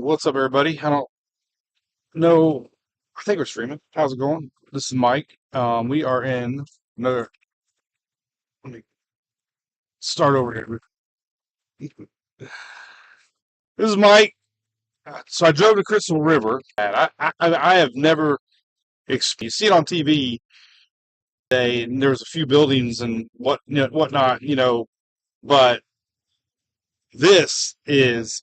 What's up, everybody? I don't know. I think we're streaming. How's it going? This is Mike. We are in another. Let me start over here. This is Mike. So I drove to Crystal River. And I have never. You see it on TV. And there's a few buildings and whatnot. But this is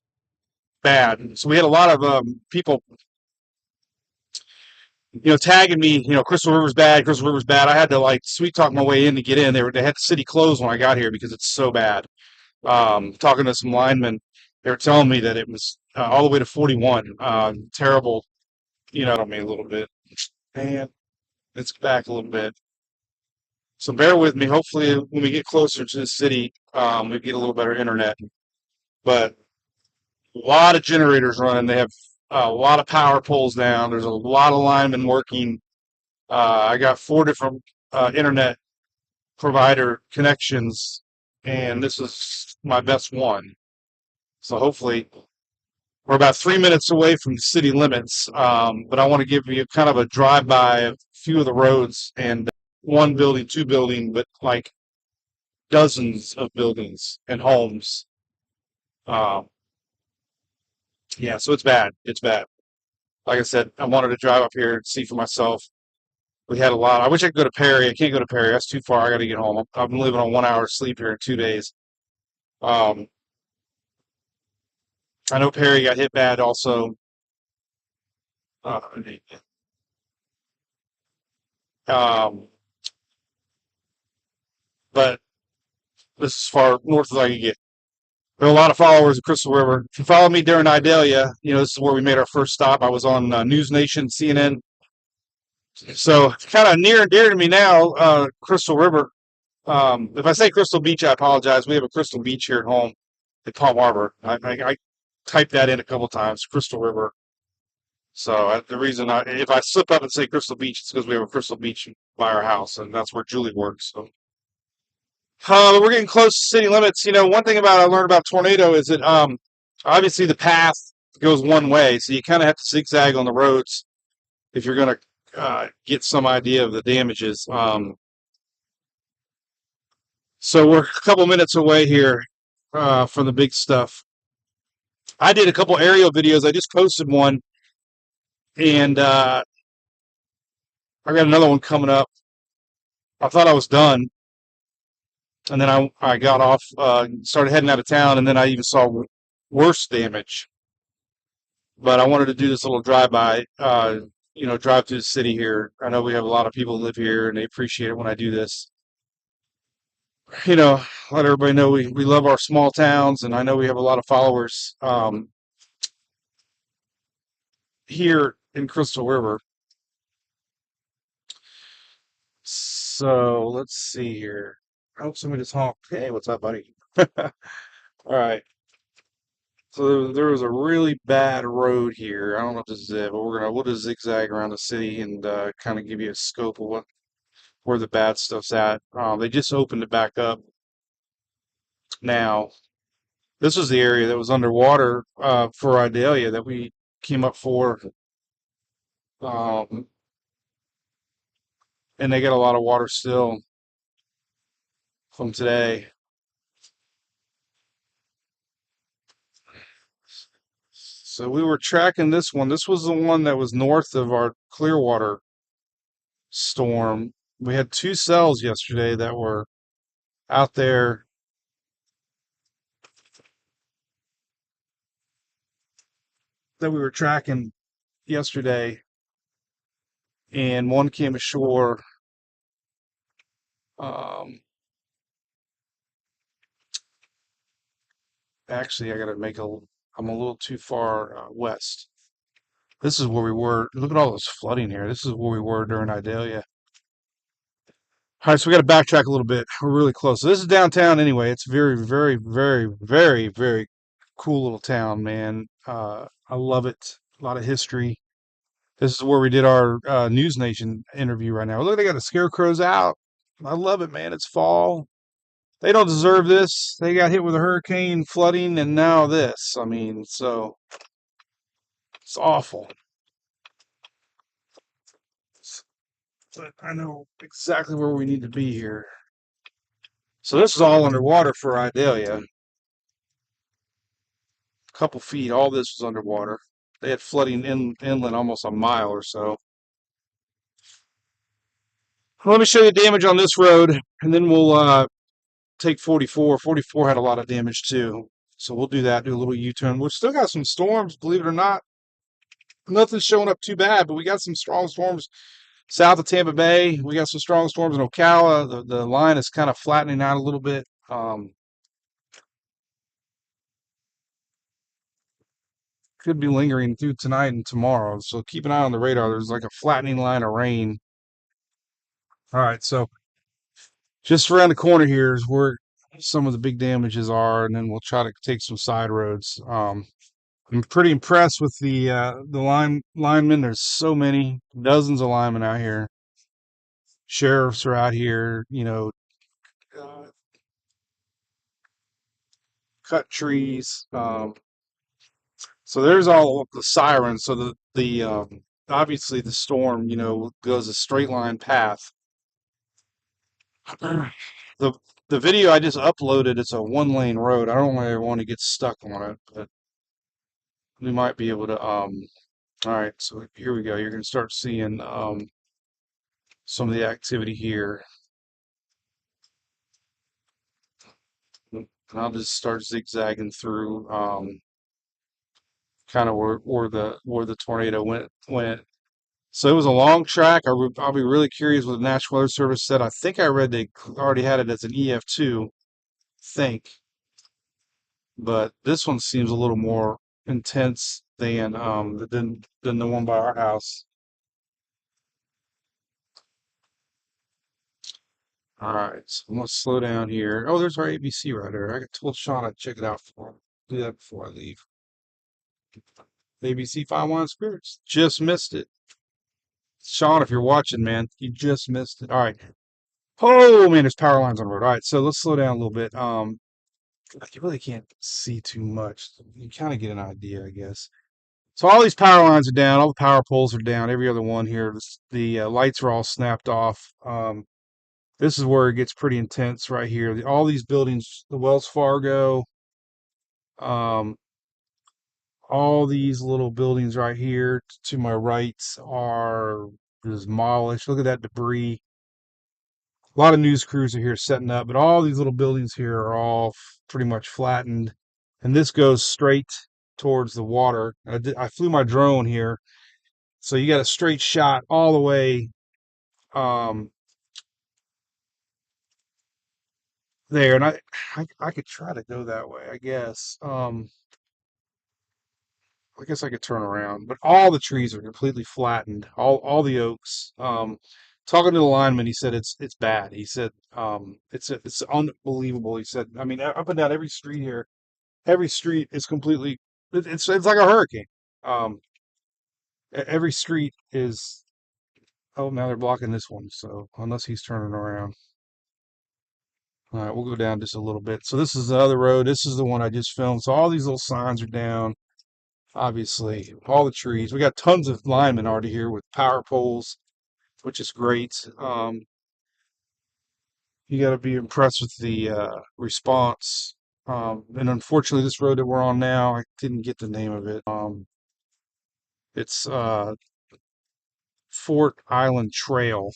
bad. So we had a lot of people tagging me, Crystal River's bad, Crystal River's bad. I had to like sweet talk my way in to get in. They had the city closed when I got here because it's so bad. Talking to some linemen, they were telling me that it was all the way to 41. Terrible, on me a little bit. And it's back a little bit. So bear with me. Hopefully, when we get closer to the city, we get a little better internet. But a lot of generators running. They have a lot of power poles down. There's a lot of linemen working. I got four different internet provider connections, and this is my best one. So hopefully, we're about 3 minutes away from the city limits, but I want to give you kind of a drive-by of a few of the roads and one building, two building, but like dozens of buildings and homes. Um, yeah, so it's bad. It's bad. Like I said, I wanted to drive up here and see for myself. We had a lot. I wish I could go to Perry. I can't go to Perry. That's too far. I got to get home. I've been living on 1 hour sleep here in 2 days. Um, I know Perry got hit bad also. Uh, um, but this is as far north as I can get. There are a lot of followers of Crystal River. If you follow me during Idalia, this is where we made our first stop. I was on News Nation, CNN. So kind of near and dear to me now, Crystal River. If I say Crystal Beach, I apologize. We have a Crystal Beach here at home at Palm Harbor. I typed that in a couple times, Crystal River. So the reason if I slip up and say Crystal Beach, it's because we have a Crystal Beach by our house, and that's where Julie works. So we're getting close to city limits. One thing I learned about tornado is that obviously the path goes one way, so you kind of have to zigzag on the roads if you're going to get some idea of the damages. So we're a couple minutes away here from the big stuff. I did a couple aerial videos. I just posted one, and I got another one coming up. I thought I was done, and then I got off, started heading out of town, and then I even saw worse damage. But I wanted to do this little drive-by, drive through the city here. I know we have a lot of people who live here, and they appreciate it when I do this. Let everybody know we love our small towns, and I know we have a lot of followers here in Crystal River. So let's see here. I hope somebody just honked. Hey, what's up, buddy? All right. So there was a really bad road here. I don't know if this is it, but we'll just zigzag around the city and kind of give you a scope of where the bad stuff's at. They just opened it back up now. This was the area that was underwater for Idalia that we came up for. Um, and they get a lot of water still from today. So we were tracking this one. This was the one that was north of our Clearwater storm. We had two cells yesterday that were out there that we were tracking yesterday, and one came ashore. Um, actually, I'm a little too far west. This is where we were. Look at all this flooding here. This is where we were during Idalia. All right, so we got to backtrack a little bit. We're really close. So this is downtown anyway. It's very, very, very, very, very cool little town, man. I love it. A lot of history. This is where we did our News Nation interview right now. Look, they got the scarecrows out. I love it, man. It's fall. They don't deserve this. They got hit with a hurricane, flooding, and now this. I mean, so It's awful. But I know exactly where we need to be here. So this is all underwater for Idalia. A couple feet, all this was underwater. They had flooding inland almost a mile or so. Let me show you damage on this road, and then we'll take 44. 44 had a lot of damage too. So we'll do that, do a little U-turn. We've still got some storms, believe it or not. Nothing's showing up too bad, but we got some strong storms south of Tampa Bay. We got some strong storms in Ocala. The line is kind of flattening out a little bit. Could be lingering through tonight and tomorrow. So keep an eye on the radar. There's like a flattening line of rain. All right, so just around the corner here is where some of the big damages are, and then we'll try to take some side roads. I'm pretty impressed with the linemen. There's so many, dozens of linemen out here. Sheriffs are out here, uh, cut trees. So there's all of the sirens. So the obviously the storm, goes a straight line path. The the video I just uploaded, it's a 1 lane road. I don't really want to get stuck on it, but we might be able to. All right, so here we go. You're gonna start seeing some of the activity here. And I'll just start zigzagging through kind of where the tornado went. So it was a long track. I'll be really curious what the National Weather Service said. I think I read they already had it as an EF2, think, but this one seems a little more intense than the one by our house. All right, so I'm gonna slow down here. Oh, there's our ABC right there. I told Sean I'd check it out for him. Do that before I leave. ABC 51 Spirits. Just missed it. Sean, if you're watching, man, you just missed it. All right. Oh man, there's power lines on the road. All right, so let's slow down a little bit. You really can't see too much. You kind of get an idea, I guess. So all these power lines are down. All the power poles are down. Every other one here. The lights are all snapped off. This is where it gets pretty intense right here. All these buildings, the Wells Fargo, um, all these little buildings right here to my right are demolished. Look at that debris. A lot of news crews are here setting up, but all these little buildings here are all pretty much flattened. And this goes straight towards the water. I flew my drone here, so you got a straight shot all the way um, there. And I could try to go that way, I guess. I guess I could turn around, but all the trees are completely flattened. All the oaks. Talking to the lineman, he said it's bad. He said it's unbelievable. He said, I mean, up and down every street here, every street is completely. It's like a hurricane. Um, every street is. Oh, now they're blocking this one. So unless he's turning around, all right, we'll go down just a little bit. So this is the other road. This is the one I just filmed. So all these little signs are down. Obviously, all the trees. We got tons of linemen already here with power poles, which is great. You got to be impressed with the response. And unfortunately, this road that we're on now, I didn't get the name of it. It's Fort Island Trail.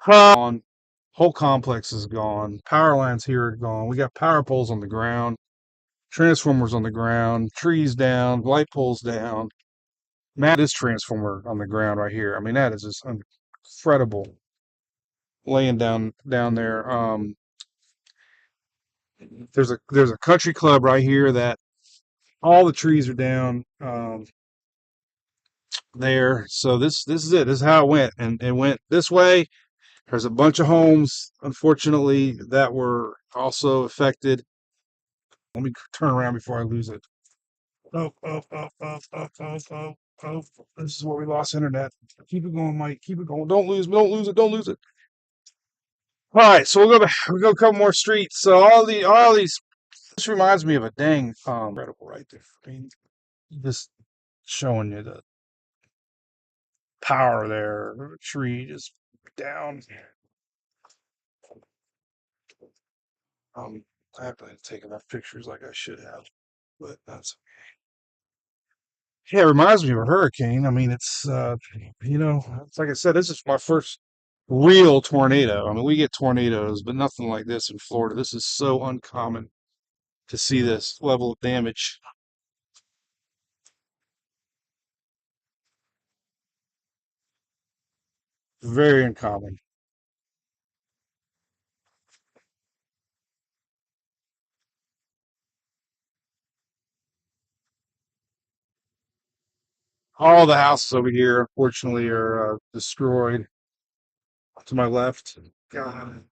On whole complex is gone. Power lines here are gone. We got power poles on the ground, transformers on the ground, trees down, light poles down. Man, this transformer on the ground right here. I mean, that is just incredible laying down there. There's a country club right here that all the trees are down there. So this is it. This is how it went, and it went this way. There's a bunch of homes, unfortunately, that were also affected. Let me turn around before I lose it. Oh. This is where we lost internet. Keep it going, Mike. Keep it going. Don't lose. Don't lose it. Don't lose it. All right, so we'll go back. We'll go a couple more streets. So all these. This reminds me of a dang incredible right there. I mean, Just showing you the power there. The tree just down. I haven't taken enough pictures like I should have, but that's yeah. It reminds me of a hurricane. I mean, it's like I said, this is my first real tornado. I mean, we get tornadoes, but nothing like this in Florida. This is so uncommon to see this level of damage. Very uncommon. All the houses over here, unfortunately, are destroyed. To my left, God.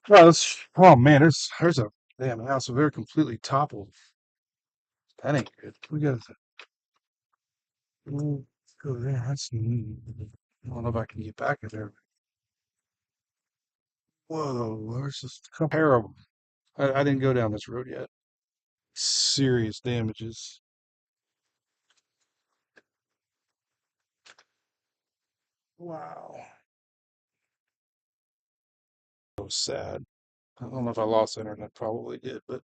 Oh man, there's a damn house over there completely toppled. That ain't good. We got to go there. I don't know if I can get back in there. Whoa, there's just a couple terrible. I didn't go down this road yet. Serious damages. Wow. So sad. I don't know if I lost internet. Probably did, but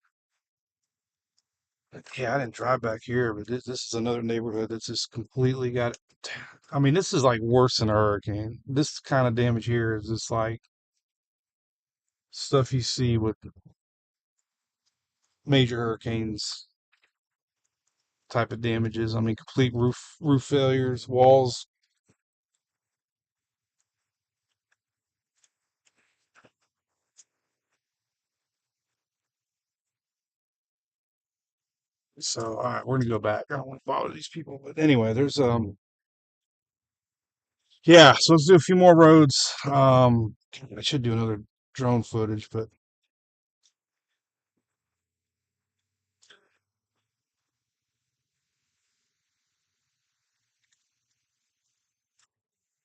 yeah, I didn't drive back here. But this is another neighborhood that's just completely got. I mean, this is like worse than a hurricane. This kind of damage here is just like stuff you see with major hurricanes type of damages. I mean, complete roof failures, walls. So, all right, we're gonna go back. I don't want to bother these people, but anyway, yeah. So let's do a few more roads. I should do another drone footage, but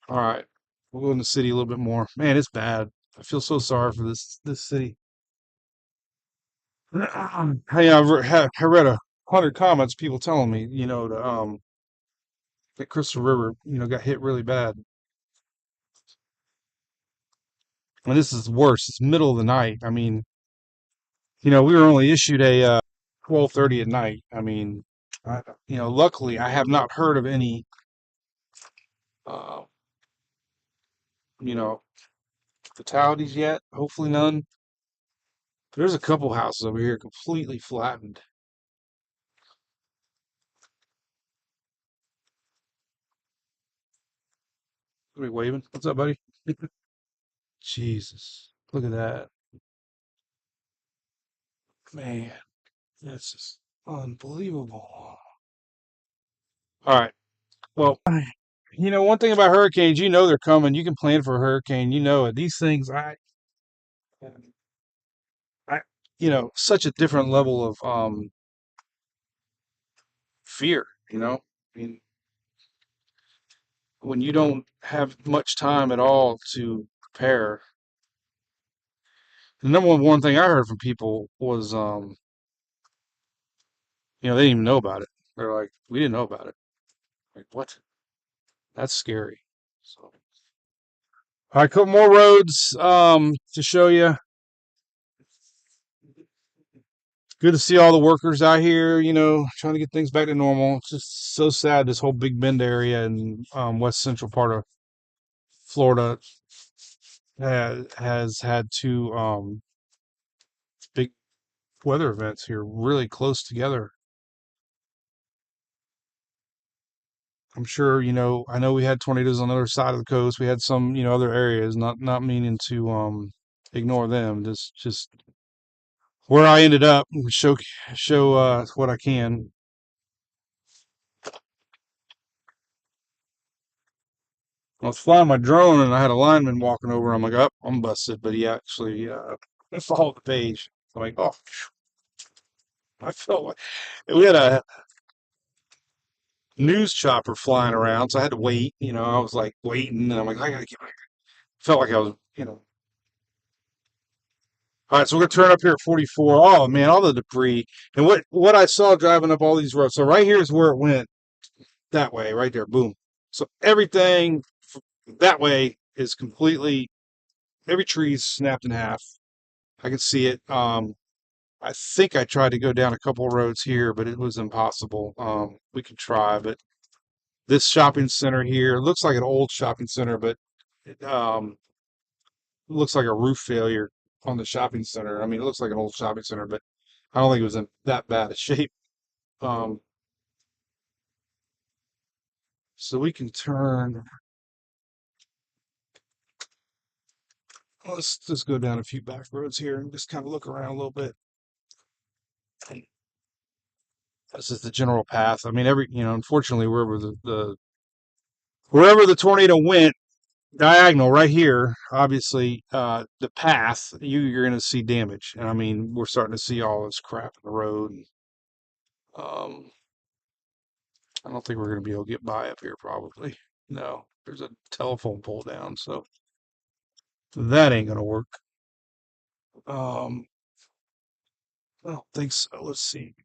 all right, we'll go in the city a little bit more. Man, it's bad. I feel so sorry for this city. Hey, I read 100 comments, people telling me, that Crystal River, got hit really bad. And this is worse. It's middle of the night. I mean, we were only issued a 12:30 at night. I mean, luckily I have not heard of any, uh, you know, fatalities yet. Hopefully none. There's a couple houses over here completely flattened. What are you waving? What's up, buddy? Jesus, look at that, man. That's just unbelievable. All right. Well, one thing about hurricanes, they're coming. You can plan for a hurricane. You know it. These things, I, such a different level of fear. I mean, when you don't have much time at all to prepare, the number one thing I heard from people was, they didn't even know about it. They're like, we didn't know about it. Like, what? That's scary. So, all right, couple more roads to show you. Good to see all the workers out here, trying to get things back to normal. It's just so sad this whole Big Bend area and west central part of Florida has had two big weather events here really close together. I'm sure, I know we had tornadoes on the other side of the coast. We had some, other areas, not meaning to ignore them. Just where I ended up, show what I can. I was flying my drone and I had a lineman walking over. I'm like, oh, I'm busted. But he actually followed the page. I'm like, oh, I felt like we had a news chopper flying around, so I had to wait. I was like waiting, and I'm like, I gotta get. Felt like I was, All right, so we're gonna turn up here at 44. Oh man, all the debris and what I saw driving up all these roads. So right here is where it went that way, right there. Boom. So everything that way is completely every tree's snapped in half. I can see it. I think I tried to go down a couple roads here, but it was impossible. We could try, but this shopping center here looks like an old shopping center, but it looks like a roof failure on the shopping center. I mean, it looks like an old shopping center, but I don't think it was in that bad a shape. Um, so we can turn. Let's just go down a few back roads here and just kind of look around a little bit. This is the general path. I mean, unfortunately, wherever the tornado went, diagonal right here, obviously, the path, you're going to see damage. And I mean, we're starting to see all this crap in the road. Um, I don't think we're going to be able to get by up here, probably. No, there's a telephone pole down, so that ain't going to work. Um, I don't think so. Let's see.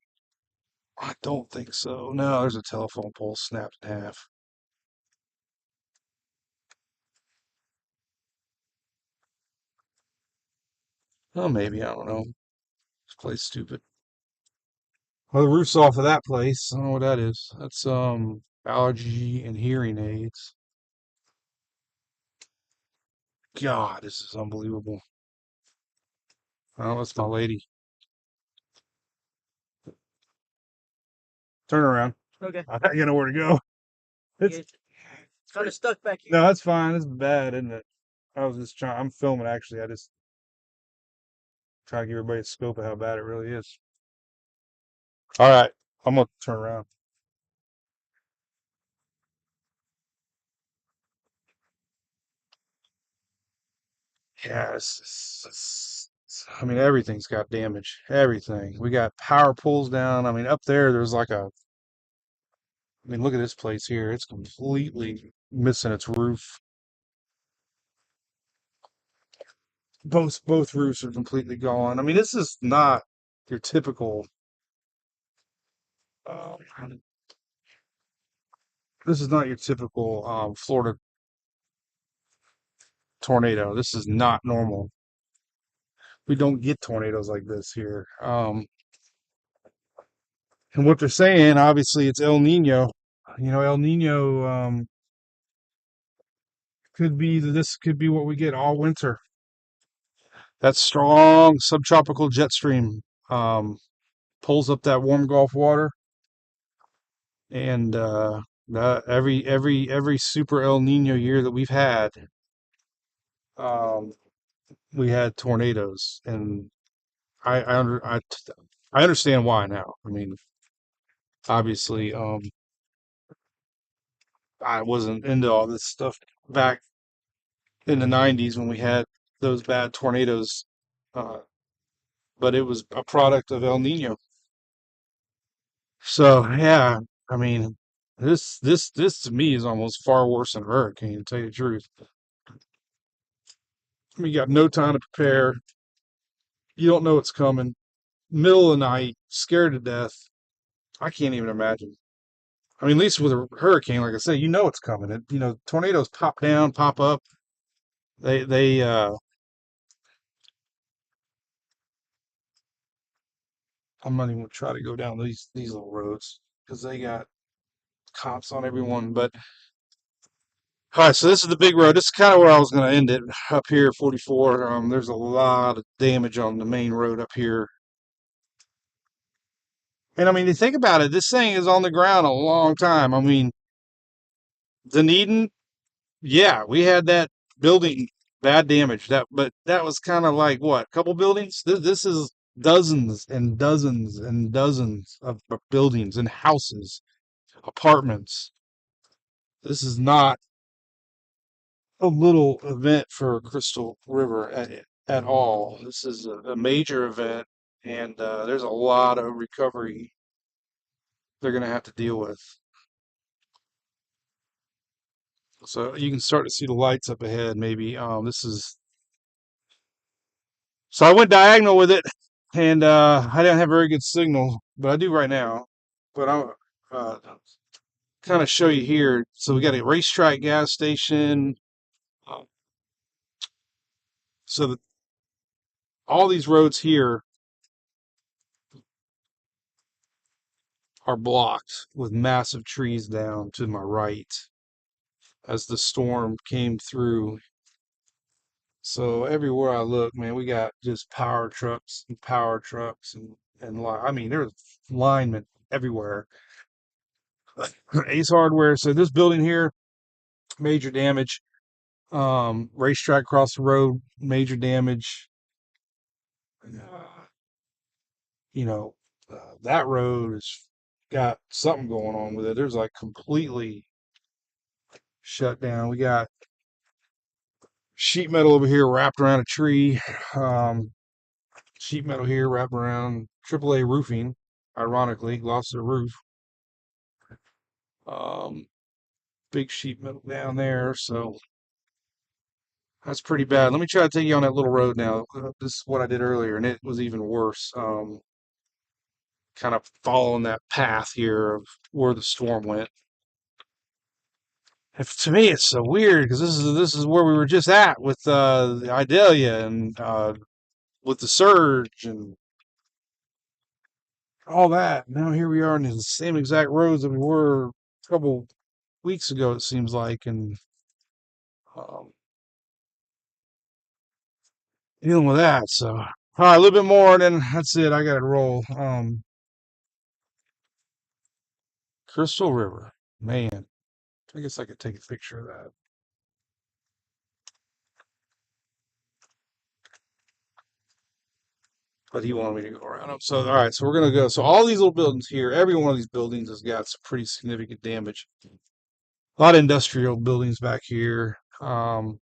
I don't think so. No, there's a telephone pole snapped in half. Oh, maybe. I don't know. This place stupid. Well, the roof's off of that place. I don't know what that is. That's allergy and hearing aids. God, this is unbelievable. Oh, that's my lady. Turn around. Okay. I don't know where to go. It's It's kind of stuck back here. no, that's fine. It's bad, isn't it? I was just trying. I'm filming actually. I just trying to give everybody a scope of how bad it really is. All right, I'm gonna turn around. Yeah, I mean, everything's got damage. Everything. We got power poles down. I mean, up there, there's like a. I mean, look at this place here. It's completely missing its roof. Both roofs are completely gone. I mean, this is not your typical. Uh, this is not your typical Florida tornado. This is not normal. We don't get tornadoes like this here. And what they're saying, obviously, it's El Nino. You know, El Nino this could be what we get all winter. That strong subtropical jet stream um, pulls up that warm Gulf water, and every super El Nino year that we've had, um, we had tornadoes, and I I, under, I understand why now. I mean, obviously, I wasn't into all this stuff back in the 90s when we had those bad tornadoes, uh, but it was a product of El Nino. So yeah, I mean, this to me is almost far worse than a hurricane, to tell you the truth. We got no time to prepare. You don't know what's coming. Middle of the night, scared to death. I can't even imagine. I mean, at least with a hurricane, like I say, you know it's coming. Tornadoes pop down, pop up. They I'm not even gonna try to go down these little roads because they got cops on everyone. But all right, so this is the big road. This is kind of where I was gonna end it up here, 44. There's a lot of damage on the main road up here. And I mean, you think about it, this thing is on the ground a long time. I mean, Dunedin, yeah, we had that building bad damage. But that was kind of like what, a couple buildings? This is dozens and dozens and dozens of buildings and houses, apartments. This is not a little event for Crystal River at all. This is a major event, and there's a lot of recovery they're going to have to deal with. So you can start to see the lights up ahead. Maybe this is So I went diagonal with it, and I didn't have very good signal, but I do right now. But I'll kind of show you here. So we got a racetrack gas station. uh, So that all these roads here are blocked with massive trees down to my right as the storm came through. So everywhere I look, man, we got just power trucks I mean, there's linemen everywhere. Ace Hardware. So this building here, major damage. Racetrack across the road, major damage. Uh, you know, that road has got something going on with it. There's like completely shut down. We got sheet metal over here wrapped around a tree. Um, Sheet metal here wrapped around AAA roofing. Ironically, lost their roof. Um, Big sheet metal down there. So that's pretty bad. Let me try to take you on that little road now. This is what I did earlier, and it was even worse. Kind of following that path here of where the storm went. If, to me, it's so weird because this is where we were just at with the Idalia and with the surge and all that. Now here we are in the same exact roads that we were a couple weeks ago. It seems like, and um, dealing with that. So, all right, a little bit more, and then that's it. I got to roll. Crystal River, man. I guess I could take a picture of that. But he wanted me to go around them. So, all right, so we're gonna go. So, all these little buildings here, every one of these buildings has got some pretty significant damage. A lot of industrial buildings back here. Talking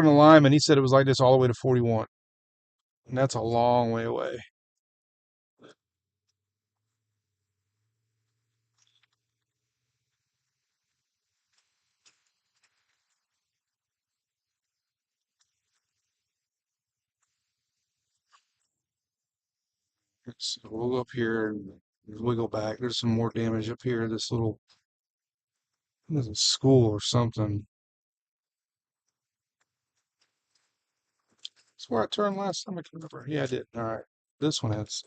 to Lyman, he said it was like this all the way to 41, and that's a long way away. So we'll go up here and wiggle back. There's some more damage up here. This is school or something. That's where I turned last time I came over. Yeah, I did. All right. This one has.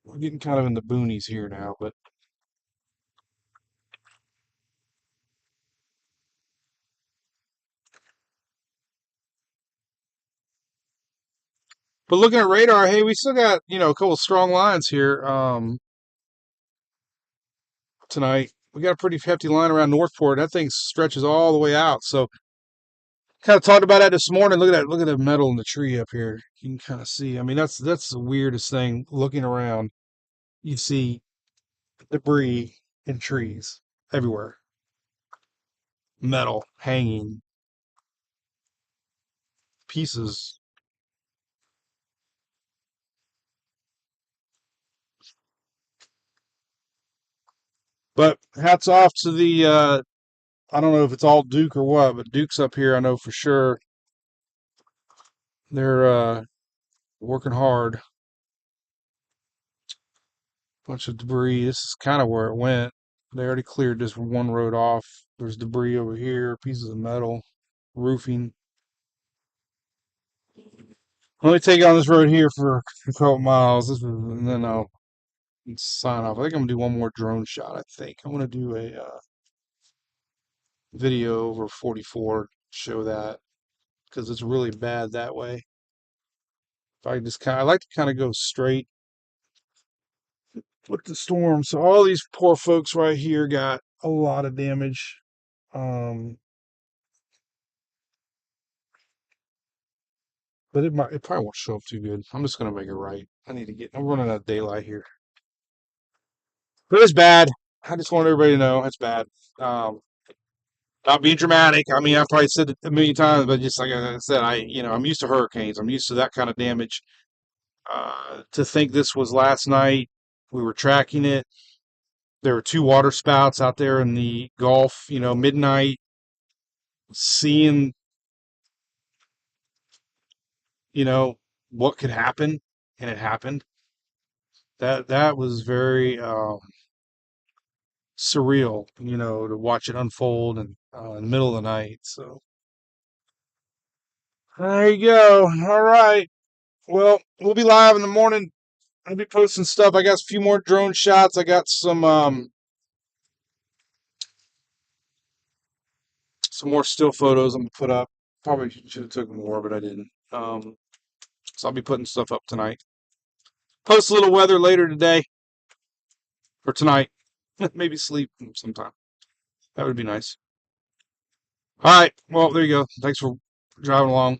We're getting kind of in the boonies here now, but looking at radar, hey, we still got a couple strong lines here tonight. We got a pretty hefty line around Northport. That thing stretches all the way out. So kind of talked about that this morning. Look at that. Look at the metal in the tree up here. You can kind of see. I mean, that's the weirdest thing. Looking around, you see debris in trees everywhere, metal hanging, pieces. But hats off to the I don't know if it's all Duke or what, but Duke's up here. I know for sure they're working hard. Bunch of debris. This is kind of where it went. They already cleared this one road off. There's debris over here, pieces of metal, roofing. Let me take you on this road here for a couple miles. And then I'll sign off. I think I'm gonna do one more drone shot. I think I want to do a video over 44. Show that because it's really bad that way. If I just I like to kind of go straight with the storm. So all these poor folks right here got a lot of damage. Um, but it probably won't show up too good. I'm just gonna make it right. I'm running out of daylight here. But it's bad. I just want everybody to know it's bad. Um, Not being dramatic. I mean, I've probably said it a million times, but just like I said, I'm used to hurricanes. I'm used to that kind of damage. To think this was last night, we were tracking it. There were two water spouts out there in the Gulf, midnight. seeing, you know, what could happen, and it happened. That was very surreal, to watch it unfold and in the middle of the night. So there you go. All right. Well, we'll be live in the morning. I'll be posting stuff. I got a few more drone shots. I got some more still photos I'm gonna put up. Probably should have took more, but I didn't. So I'll be putting stuff up tonight. Post a little weather later today or tonight. Maybe sleep sometime. That would be nice. All right. Well, there you go. Thanks for driving along.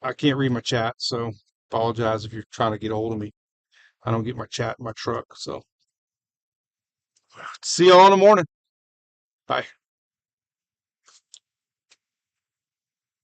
I can't read my chat, so apologize if you're trying to get a hold of me. I don't get my chat in my truck. So see y'all in the morning. Bye.